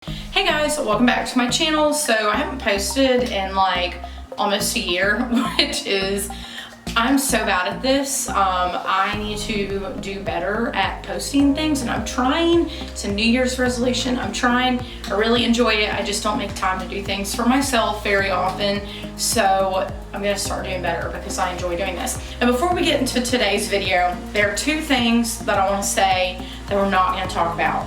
Hey guys, welcome back to my channel. So I haven't posted in like almost a year, which is, I'm so bad at this. I need to do better at posting things, and I'm trying. It's a New Year's resolution. I'm trying. I really enjoy it. I just don't make time to do things for myself very often. So I'm gonna start doing better because I enjoy doing this. And before we get into today's video, there are two things that I wanna say that we're not gonna talk about.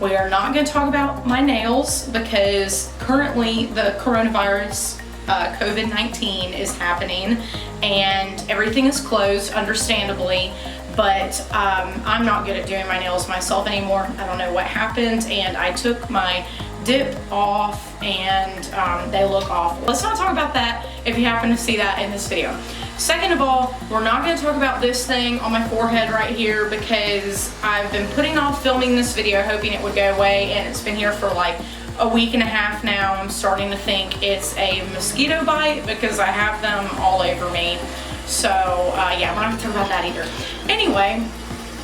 We are not going to talk about my nails because currently the coronavirus, COVID-19 is happening and everything is closed, understandably, but I'm not good at doing my nails myself anymore. I don't know what happened, and I took my dip off and they look awful. Let's not talk about that if you happen to see that in this video. Second of all, we're not going to talk about this thing on my forehead right here because I've been putting off filming this video hoping it would go away, and it's been here for like a week and a half now. I'm starting to think it's a mosquito bite because I have them all over me. So yeah, we're not going to talk about that either. Anyway,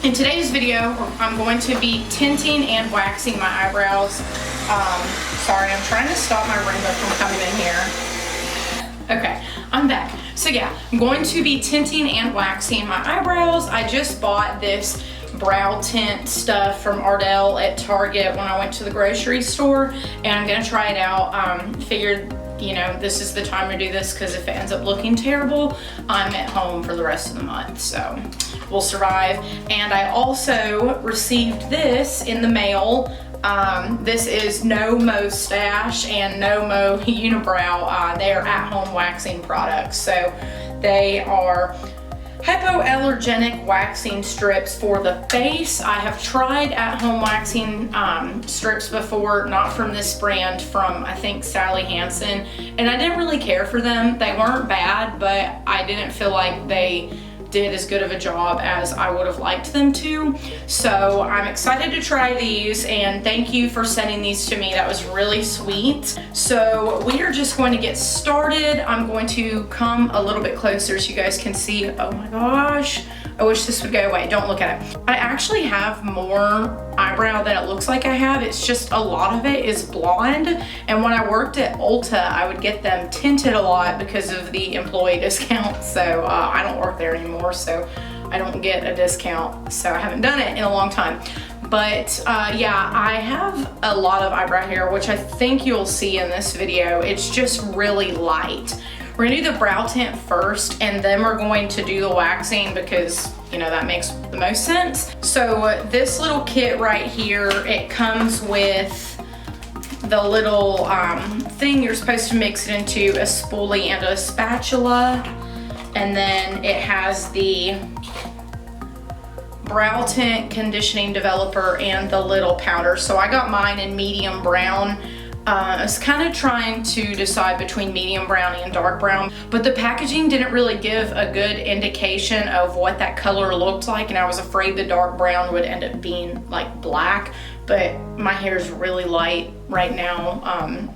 in today's video, I'm going to be tinting and waxing my eyebrows. Sorry, I'm trying to stop my rainbow from coming in here. Okay, I'm back. So yeah, I'm going to be tinting and waxing my eyebrows. I just bought this brow tint stuff from Ardell at Target when I went to the grocery store, and I'm gonna try it out. Figured, you know, this is the time to do this because if it ends up looking terrible, I'm at home for the rest of the month, so we'll survive. And I also received this in the mail. This is No Mo-Stash and No Mo-Unibrow. They are at-home waxing products. So they are hypoallergenic waxing strips for the face. I have tried at-home waxing strips before, not from this brand, from I think Sally Hansen, and I didn't really care for them. They weren't bad, but I didn't feel like they did as good of a job as I would have liked them to. So I'm excited to try these, and thank you for sending these to me. That was really sweet. So we are just going to get started. I'm going to come a little bit closer so you guys can see. Oh my gosh, I wish this would go away. Don't look at it. I actually have more eyebrow than it looks like I have. It's just a lot of it is blonde, and when I worked at Ulta, I would get them tinted a lot because of the employee discount. So I don't work there anymore, so I don't get a discount, so I haven't done it in a long time. But yeah, I have a lot of eyebrow hair, which I think you'll see in this video. It's just really light. We're gonna do the brow tint first, and then we're going to do the waxing because, you know, that makes the most sense. So this little kit right here, it comes with the little thing you're supposed to mix it into, a spoolie and a spatula. And then it has the brow tint conditioning developer and the little powder. So I got mine in medium brown. I was kind of trying to decide between medium brown and dark brown, but the packaging didn't really give a good indication of what that color looked like, and I was afraid the dark brown would end up being like black, but my hair is really light right now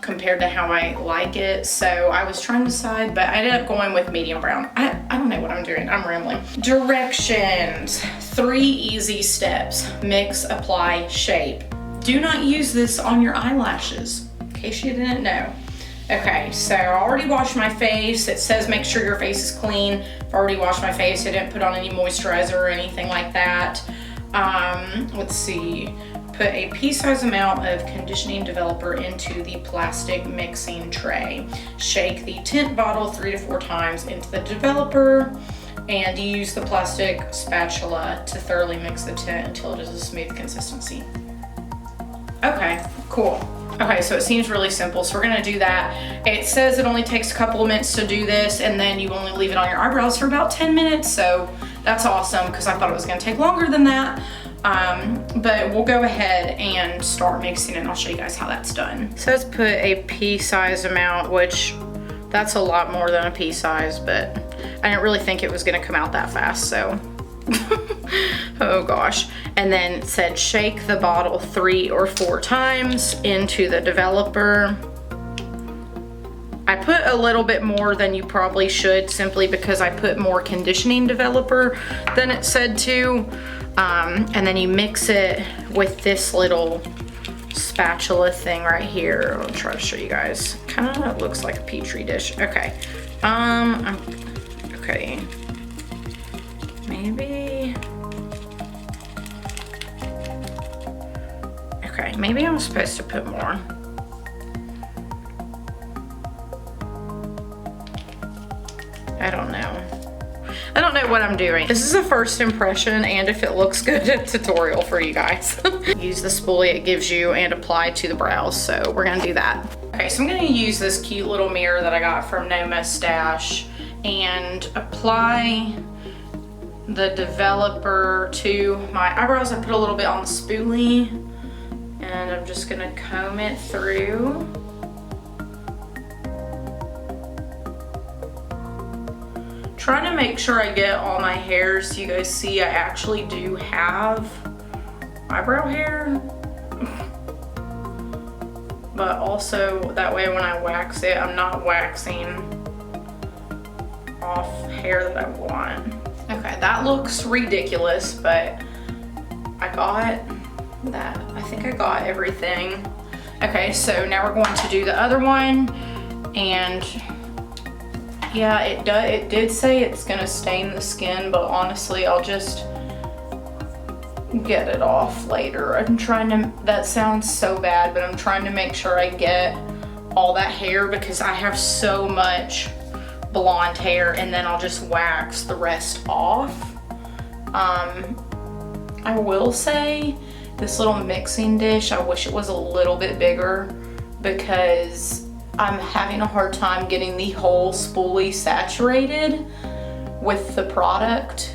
compared to how I like it, so I was trying to decide, but I ended up going with medium brown. I don't know what I'm doing, I'm rambling. Directions: 3 easy steps. Mix, apply, shape. Do not use this on your eyelashes, in case you didn't know. Okay, so I already washed my face. It says make sure your face is clean. I've already washed my face. I didn't put on any moisturizer or anything like that. Let's see. Put a pea-sized amount of conditioning developer into the plastic mixing tray. Shake the tint bottle 3 to 4 times into the developer, and use the plastic spatula to thoroughly mix the tint until it is a smooth consistency. Okay, cool. Okay, so it seems really simple, so we're gonna do that. It says it only takes a couple of minutes to do this, and then you only leave it on your eyebrows for about 10 minutes, so that's awesome because I thought it was gonna take longer than that. But we'll go ahead and start mixing it, and I'll show you guys how that's done. It says put a pea-sized amount, which that's a lot more than a pea size, but I didn't really think it was gonna come out that fast, so. Oh gosh. And then it said shake the bottle 3 or 4 times into the developer. I put a little bit more than you probably should, simply because I put more conditioning developer than it said to. And then you mix it with this little spatula thing right here. I'll try to show you guys. Kind of looks like a petri dish. Okay. Okay. Maybe. Okay, maybe I'm supposed to put more. I don't know. I don't know what I'm doing. This is a first impression, and if it looks good, a tutorial for you guys. Use the spoolie it gives you and apply to the brows, so we're gonna do that. Okay, so I'm gonna use this cute little mirror that I got from No Mustache and apply the developer to my eyebrows. I put a little bit on the spoolie, and I'm just gonna comb it through. Trying to make sure I get all my hairs so you guys see I actually do have eyebrow hair. But also that way when I wax it, I'm not waxing off hair that I want. Okay, that looks ridiculous, but I got that. I think I got everything. Okay, so now we're going to do the other one, and yeah, it did say it's gonna stain the skin, but honestly, I'll just get it off later. I'm trying to, that sounds so bad, but I'm trying to make sure I get all that hair because I have so much blonde hair, and then I'll just wax the rest off. I will say this little mixing dish, I wish it was a little bit bigger because I'm having a hard time getting the whole spoolie saturated with the product.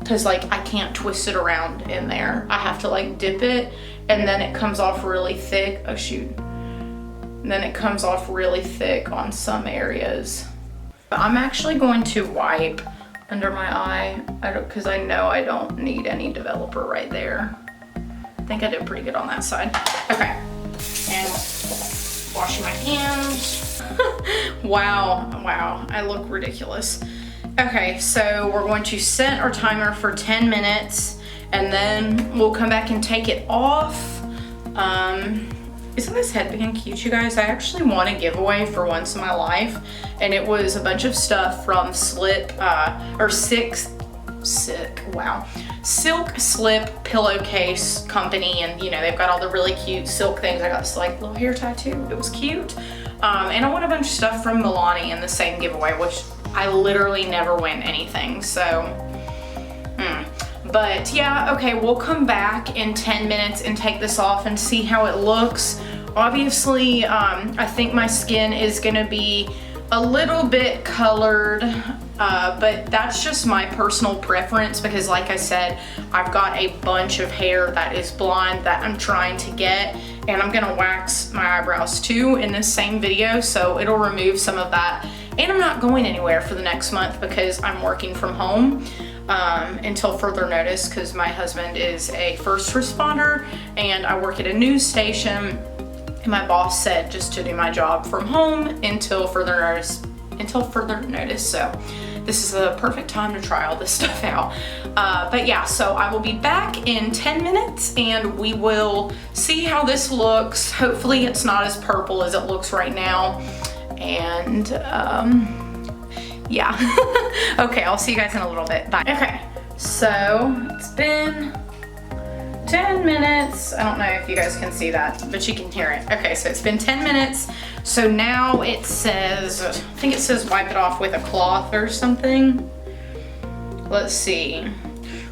Cause like I can't twist it around in there. I have to like dip it, and then it comes off really thick. Oh shoot. And then it comes off really thick on some areas. I'm actually going to wipe under my eye because I know I don't need any developer right there. I think I did pretty good on that side. Okay. And washing my hands. Wow, I look ridiculous. Okay, so we're going to set our timer for 10 minutes, and then we'll come back and take it off. Isn't this headband cute, you guys? I actually won a giveaway for once in my life, and it was a bunch of stuff from Silk Slip pillowcase company, and you know, they've got all the really cute silk things. I got this like little hair tattoo, it was cute. And I won a bunch of stuff from Milani in the same giveaway, which I literally never win anything, so but yeah, okay, we'll come back in 10 minutes and take this off and see how it looks. Obviously, I think my skin is gonna be a little bit colored, but that's just my personal preference because like I said, I've got a bunch of hair that is blonde that I'm trying to get, and I'm gonna wax my eyebrows too in this same video, so it'll remove some of that. And I'm not going anywhere for the next month because I'm working from home until further notice, because my husband is a first responder and I work at a news station, and my boss said just to do my job from home until further notice. So this is the perfect time to try all this stuff out. But yeah, so I will be back in 10 minutes and we will see how this looks. Hopefully it's not as purple as it looks right now. And yeah. Okay, I'll see you guys in a little bit. Bye. Okay, so it's been 10 minutes. I don't know if you guys can see that, but you can hear it. Okay, so it's been 10 minutes. So now it says, I think it says wipe it off with a cloth or something. Let's see.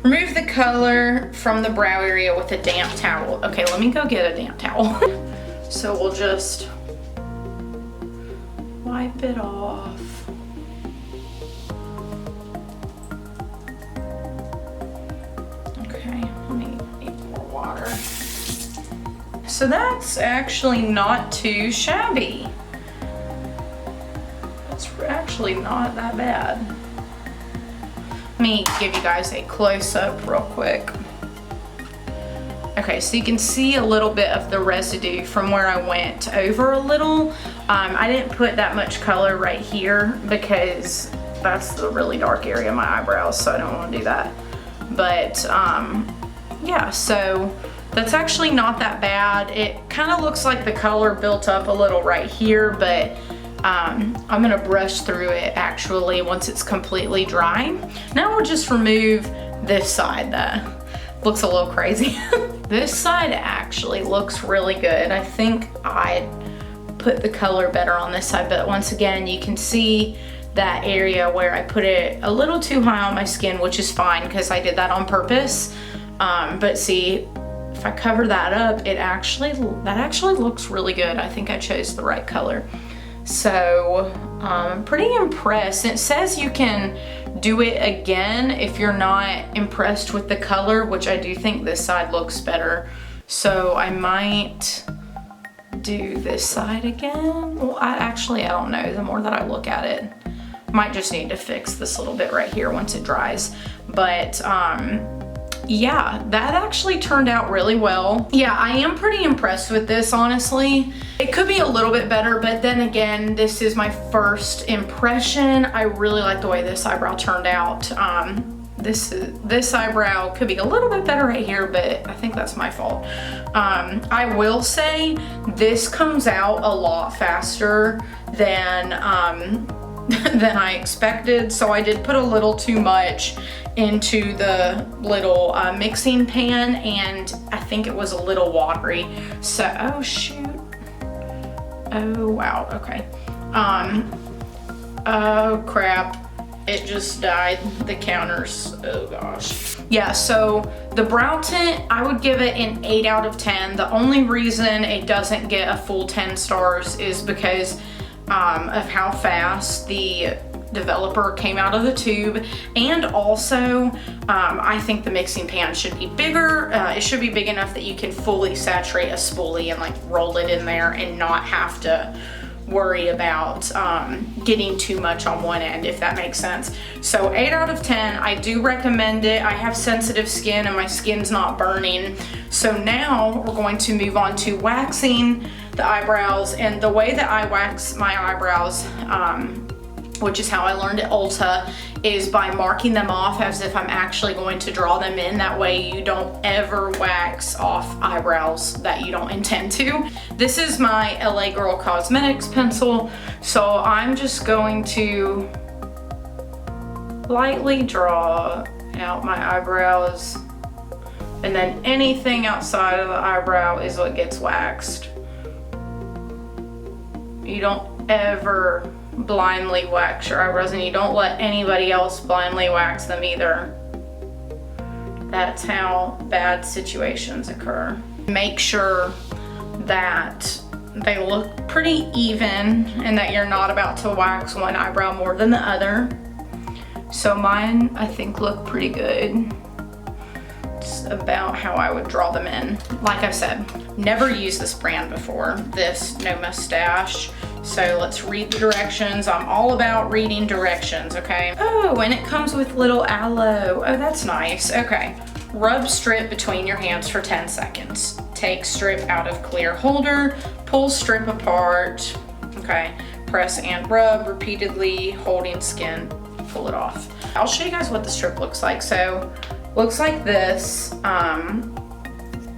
Remove the color from the brow area with a damp towel. Okay, let me go get a damp towel. So we'll just wipe it off. Okay, let me need more water. So that's actually not too shabby. It's actually not that bad. Let me give you guys a close-up real quick. Okay, so you can see a little bit of the residue from where I went over a little. I didn't put that much color right here because that's the really dark area of my eyebrows, so I don't want to do that. But yeah, so that's actually not that bad. It kind of looks like the color built up a little right here, but I'm gonna brush through it actually once it's completely dry. Now we'll just remove this side that looks a little crazy. This side actually looks really good. I think I'd put the color better on this side, but once again, you can see that area where I put it a little too high on my skin, which is fine because I did that on purpose. But see, if I cover that up, that actually looks really good. I think I chose the right color. So I'm pretty impressed. It says you can do it again if you're not impressed with the color, which I do think this side looks better. So I might do this side again. Well, I don't know. The more that I look at it, might just need to fix this little bit right here once it dries. But yeah, that actually turned out really well. Yeah, I am pretty impressed with this, honestly. It could be a little bit better, but then again, this is my first impression. I really like the way this eyebrow turned out. This eyebrow could be a little bit better right here, but I think that's my fault. I will say this comes out a lot faster than I expected, so I did put a little too much into the little mixing pan, and I think it was a little watery. So, oh shoot. Oh wow, okay. Oh crap. It just died, the counters, oh gosh. Yeah, so the brow tint, I would give it an 8 out of 10. The only reason it doesn't get a full 10 stars is because of how fast the developer came out of the tube, and also I think the mixing pan should be bigger. It should be big enough that you can fully saturate a spoolie and like roll it in there and not have to worry about getting too much on one end, if that makes sense. So 8 out of 10, I do recommend it. I have sensitive skin and my skin's not burning. So now we're going to move on to waxing the eyebrows, and the way that I wax my eyebrows, which is how I learned at Ulta, is by marking them off as if I'm actually going to draw them in. That way you don't ever wax off eyebrows that you don't intend to. This is my LA Girl Cosmetics pencil, so I'm just going to lightly draw out my eyebrows, and then anything outside of the eyebrow is what gets waxed. You don't ever blindly wax your eyebrows, and you don't let anybody else blindly wax them either. That's how bad situations occur. Make sure that they look pretty even and that you're not about to wax one eyebrow more than the other. So mine, I think, look pretty good. It's about how I would draw them in. Like I said, never used this brand before, this No Mustache. So let's read the directions. I'm all about reading directions, okay? Oh, and it comes with little aloe. Oh, that's nice. Okay. Rub strip between your hands for 10 seconds. Take strip out of clear holder. Pull strip apart. Okay. Press and rub repeatedly, holding skin. Pull it off. I'll show you guys what the strip looks like. So, looks like this.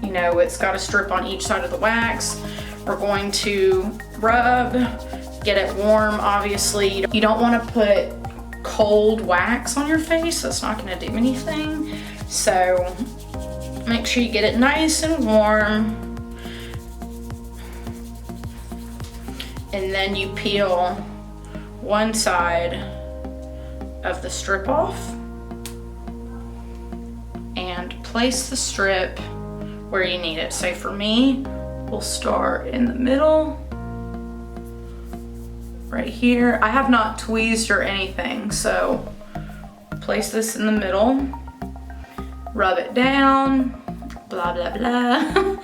You know, it's got a strip on each side of the wax. We're going to rub, get it warm, obviously. You don't want to put cold wax on your face. That's not going to do anything. So make sure you get it nice and warm. And then you peel one side of the strip off and place the strip where you need it. So for me, we'll start in the middle, right here. I have not tweezed or anything, so place this in the middle, rub it down, blah, blah, blah.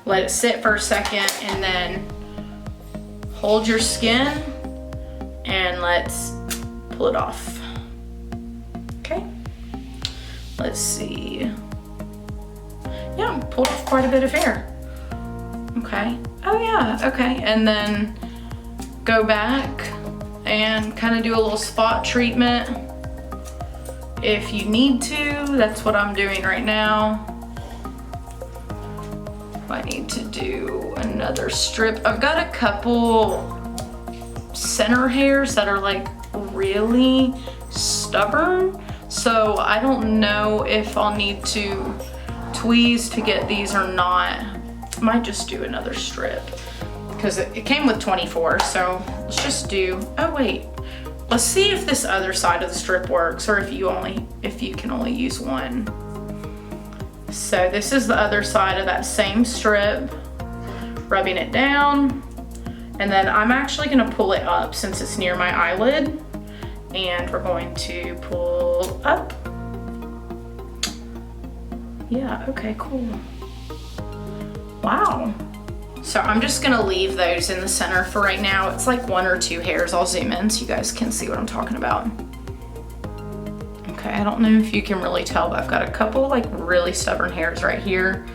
Let it sit for a second, and then hold your skin, and let's pull it off. Okay, let's see. Yeah, pulled off quite a bit of hair. Okay, oh yeah, okay. And then go back and kind of do a little spot treatment if you need to. That's what I'm doing right now. I need to do another strip. I've got a couple center hairs that are like really stubborn, so I don't know if I'll need to tweeze to get these or not. I might just do another strip because it came with 24, so let's just do, oh wait, let's see if this other side of the strip works, or if you can only use one. So this is the other side of that same strip, rubbing it down, and then I'm actually gonna pull it up since it's near my eyelid, and we're going to pull up. Yeah, okay, cool. Wow. So I'm just gonna leave those in the center for right now. It's like 1 or 2 hairs. I'll zoom in so you guys can see what I'm talking about. Okay, I don't know if you can really tell, but I've got a couple like really stubborn hairs right here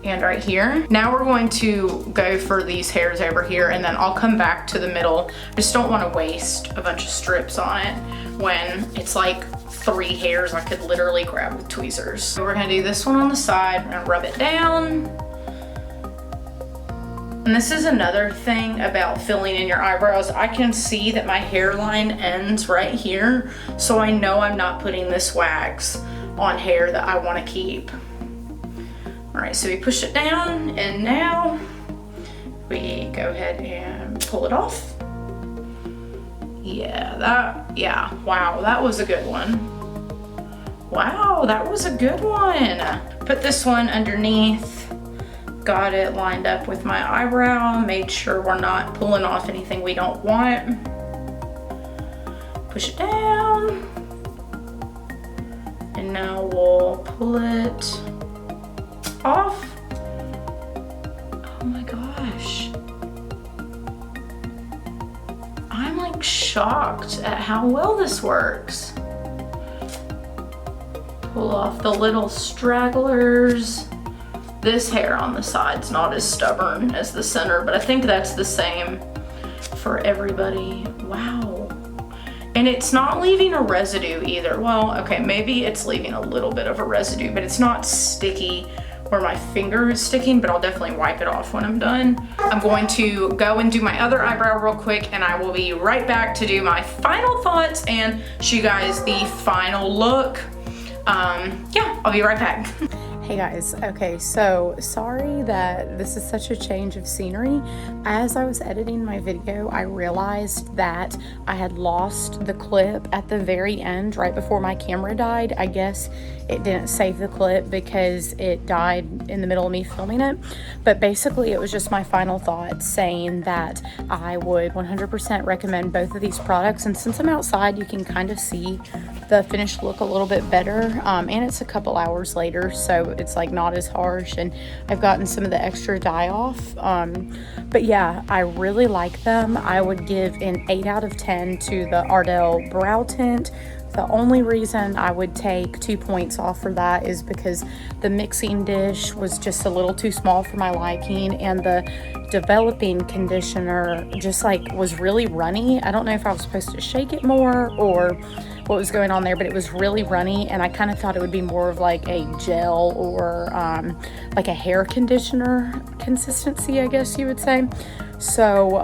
and right here. Now we're going to go for these hairs over here, and then I'll come back to the middle. I just don't want to waste a bunch of strips on it when it's like 3 hairs I could literally grab with tweezers. So we're gonna do this one on the side. We're gonna rub it down. And this is another thing about filling in your eyebrows. I can see that my hairline ends right here, so I know I'm not putting this wax on hair that I want to keep. All right, so we push it down, and now we go ahead and pull it off. Yeah, wow, that was a good one. Wow, that was a good one. Put this one underneath. Got it lined up with my eyebrow, made sure we're not pulling off anything we don't want. Push it down. And now we'll pull it off. Oh my gosh. I'm like shocked at how well this works. Pull off the little stragglers. This hair on the side's not as stubborn as the center, but I think that's the same for everybody. Wow. And it's not leaving a residue either. Well, okay, maybe it's leaving a little bit of a residue, but it's not sticky where my finger is sticking, but I'll definitely wipe it off when I'm done. I'm going to go and do my other eyebrow real quick, and I will be right back to do my final thoughts and show you guys the final look. Yeah, I'll be right back. Hey guys, okay, so sorry that this is such a change of scenery. As I was editing my video, I realized that I had lost the clip at the very end, right before my camera died. I guess it didn't save the clip because it died in the middle of me filming it. But basically, it was just my final thoughts saying that I would 100% recommend both of these products. And since I'm outside, you can kind of see the finished look a little bit better. And it's a couple hours later, so it's like not as harsh, and I've gotten some of the extra dye off. But yeah, I really like them. I would give an 8 out of 10 to the Ardell Brow Tint. The only reason I would take 2 points off for that is because the mixing dish was just a little too small for my liking, and the developing conditioner just like was really runny. I don't know if I was supposed to shake it more or what was going on there, but it was really runny, and I kind of thought it would be more of like a gel or like a hair conditioner consistency, I guess you would say. So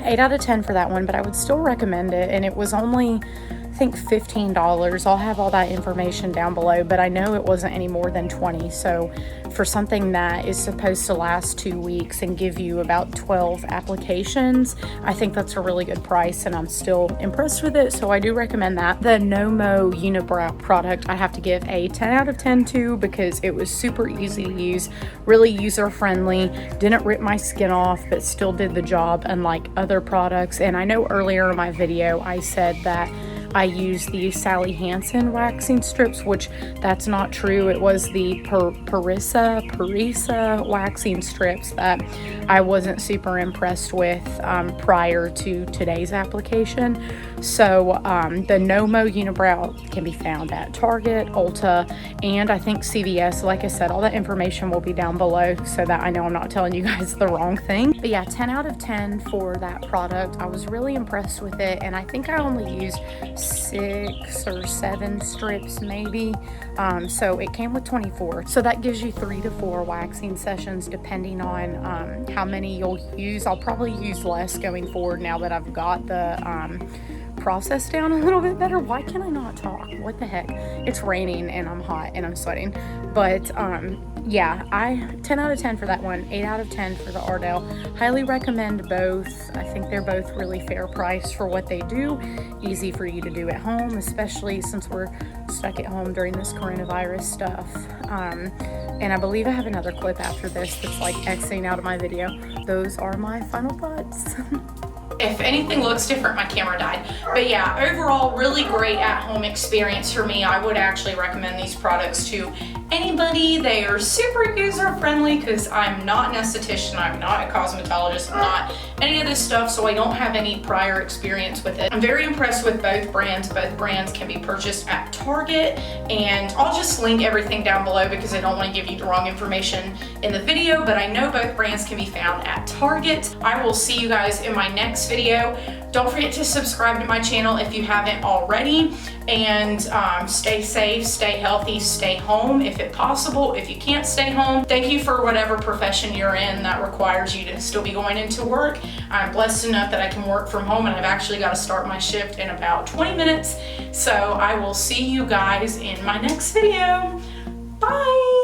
8 out of 10 for that one, but I would still recommend it. And it was only, I think, $15. I'll have all that information down below, but I know it wasn't any more than 20. So for something that is supposed to last 2 weeks and give you about 12 applications, I think that's a really good price, and I'm still impressed with it, so I do recommend that. The Mo-Unibrow product I have to give a 10 out of 10 to, because it was super easy to use, really user friendly, didn't rip my skin off, but still did the job, unlike other products. And I know earlier in my video I said that I used the Sally Hansen waxing strips, which that's not true. It was the Parisa waxing strips that I wasn't super impressed with prior to today's application. So the Mo-Unibrow can be found at Target, Ulta, and I think CVS. Like I said, all that information will be down below so that I know I'm not telling you guys the wrong thing. But yeah, 10 out of 10 for that product. I was really impressed with it, and I think I only used 6 or 7 strips maybe. So it came with 24. So that gives you 3 to 4 waxing sessions depending on how many you'll use. I'll probably use less going forward now that I've got the process down a little bit better. Why can I not talk? What the heck? It's raining and I'm hot and I'm sweating. But yeah, 10 out of 10 for that one, 8 out of 10 for the Ardell. Highly recommend both. I think they're both really fair price for what they do. Easy for you to do at home, especially since we're stuck at home during this coronavirus stuff. And I believe I have another clip after this that's like Xing out of my video. Those are my final thoughts. If anything looks different, my camera died. But yeah, overall, really great at-home experience for me. I would actually recommend these products to anybody. They are super user-friendly because I'm not an esthetician, I'm not a cosmetologist, I'm not any of this stuff, so I don't have any prior experience with it. I'm very impressed with both brands. Both brands can be purchased at Target, and I'll just link everything down below because I don't want to give you the wrong information in the video, but I know both brands can be found at Target. I will see you guys in my next video. Don't forget to subscribe to my channel if you haven't already, and stay safe, stay healthy, stay home if possible. If you can't stay home, thank you for whatever profession you're in that requires you to still be going into work. I'm blessed enough that I can work from home, and I've actually got to start my shift in about 20 minutes. So I will see you guys in my next video. Bye.